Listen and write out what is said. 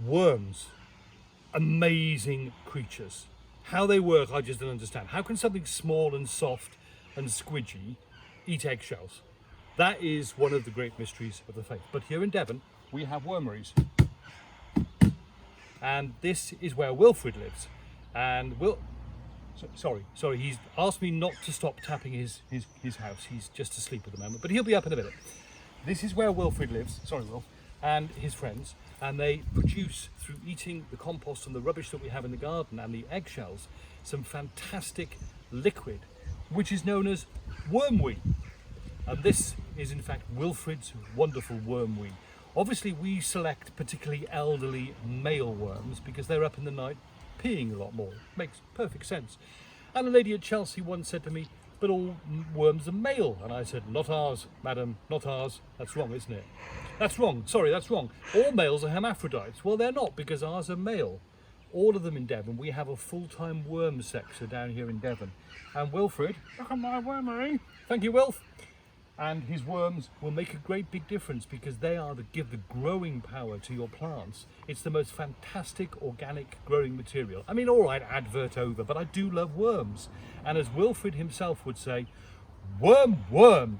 Worms, amazing creatures. How they work, I just don't understand. How can something small and soft and squidgy eat eggshells? That is one of the great mysteries of the faith. But here in Devon, we have wormeries. And this is where Wilfred lives. And sorry, he's asked me not to stop tapping his house. He's just asleep at the moment, but he'll be up in a minute. This is where Wilfred lives, sorry Wilf, and his friends, and they produce, through eating the compost and the rubbish that we have in the garden and the eggshells, some fantastic liquid, which is known as wormwee. And this is in fact Wilfred's wonderful wormwee. Obviously we select particularly elderly male worms because they're up in the night peeing a lot more. Makes perfect sense. And a lady at Chelsea once said to me, but all worms are male. And I said, not ours, madam, not ours. That's wrong, isn't it? That's wrong, sorry, that's wrong. All males are hermaphrodites. Well, they're not, because ours are male. All of them in Devon. We have a full-time worm sector down here in Devon. And Wilfred, look at my wormery. Thank you, Wilf. And his worms will make a great big difference because they are give the growing power to your plants. It's the most fantastic organic growing material. I mean, all right, advert over, but I do love worms. And as Wilfred himself would say, worm, worm,